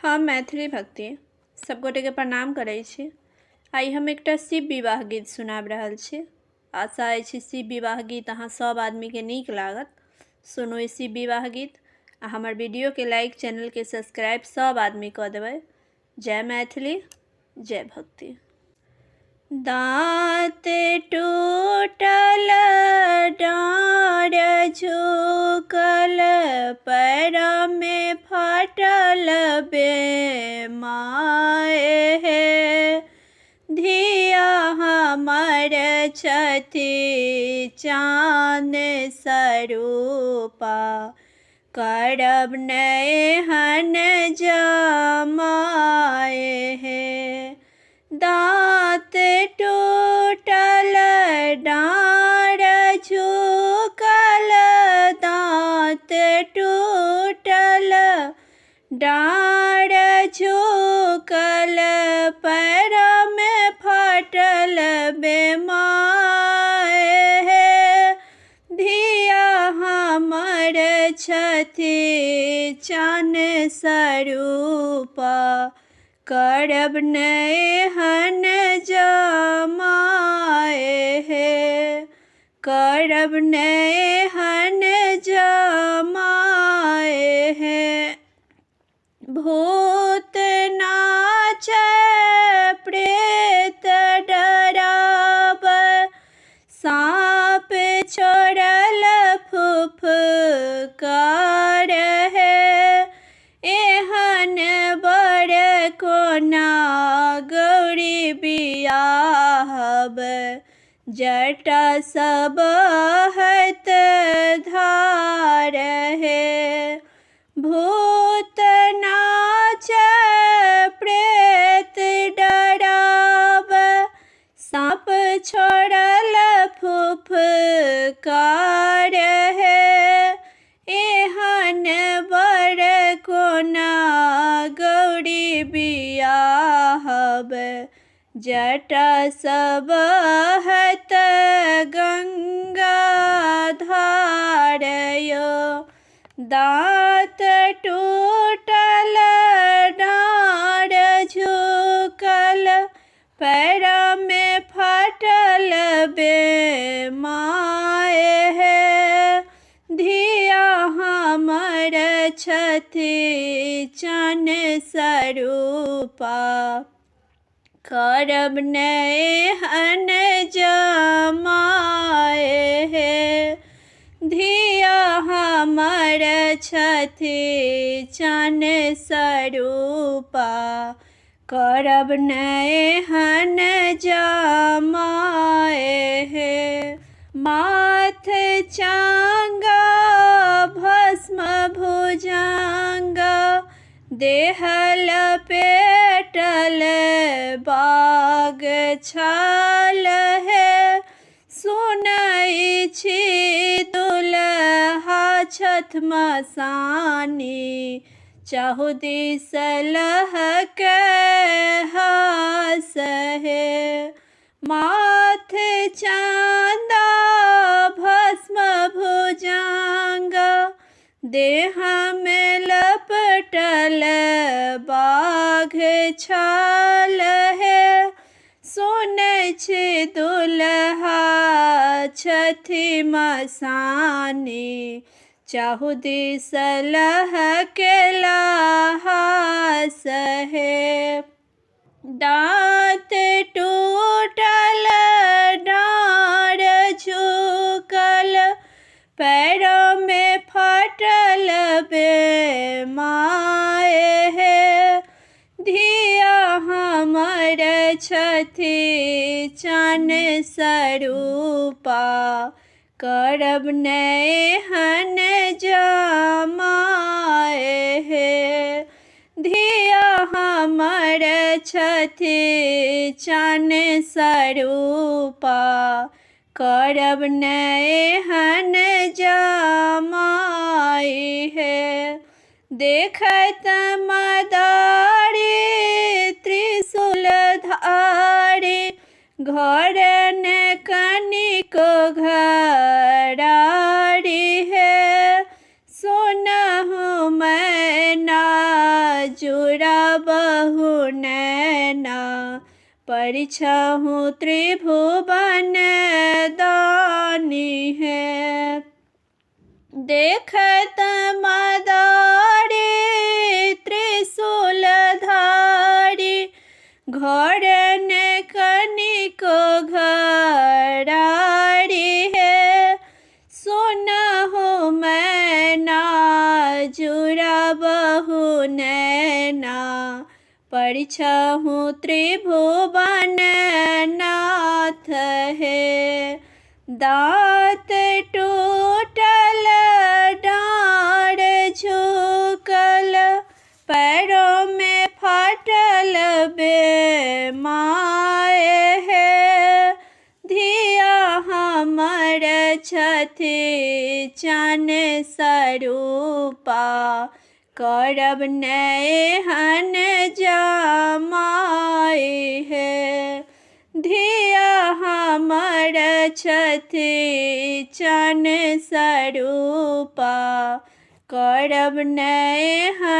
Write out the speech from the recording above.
हम मैथिली भक्ति सब गोटे के प्रणाम करै छी। आई हम एकटा शिव विवाह गीत सुनाब रहल छी। आशा अछि शिव विवाह गीत अहाँ सब आदमी के नीक लागत। सुनू ई शिव विवाह गीत आ हमर वीडियो के लाइक, चैनल के सब्सक्राइब सब आदमी कऽ देबै। जय मैथिली, जय भक्ति। दाँत टूटल डाँड़ झुकल, पैर में फाटल बेमाए हे। धिया हमर छथि चान स्वरूपा, करब नैहन जमाए हे। दाँत टूटल डाँड़ झुकल, दाँत टूटल डाँड़ झुकल, पैर में फाटल बेमाए हे। धिया हमर छथि चान स्वरूपा, करब नैहन जमाए हे। करब नैहन जमाए हे। भूत नाचै प्रेत डराबै, साँप छोड़ल फुफकार हे। एहन बर कोना गौरी बियाहब, जटा सब बहत धार हे। भूत नाचै प्रेत डराबै, साँप छोड़ल फुफकार हे। एहन बर कोना गौरी बियाहब, जटा सब बहत गंगा धार यो। दाँत टूटल डाँड़ झुकल, पैर में फाटल बेमाए हे। धिया हमर छथि चान स्वरूपा, करब नैहन जमाए हे। धिया हमर छथि चान स्वरूपा, करब नैहन जमाए हे। माथ चांगा भस्म भुजंग, देह लपेटल बाग छाल हे। सुनै छी दुल्हा छथ मसानी, चहुदिस लहकै हास हे। माथ चांदा भस्म भुजंग, देह में लपटल बाघ छाल हे। सुनै छी दुल्हा छथि मसानी, चहुदिस लहकेला हास हे। दाँत टूटल डाँड़ झुकल, पैर में फाटल बेमाए हे। धिया हमर छथि चान स्वरूपा, करब नैहन जमाए हे। धिया हमर छथि चान स्वरूपा, करब नैहन जमाए हे। देखत मदारी त्रिशूल धारी, घर न कनिको घरारी है। सुनहु मैं ना जुड़ा नैना परिछहु त्रिभुवन दानी है। देखत मदारी त्रिशूलधारी घर ने कनिको घरारी है। सुनहु मैना जुड़बहु नैना परिछहु त्रिभुवन नाथ है। दाँत टूटल डाँड़ झुकल पैरों में फाटल बेमाए है। धिया हमर छथि चन स्वरूपा करब नैहन जमाए है। धिया हमर छथि चन स्वरूपा करब नैहन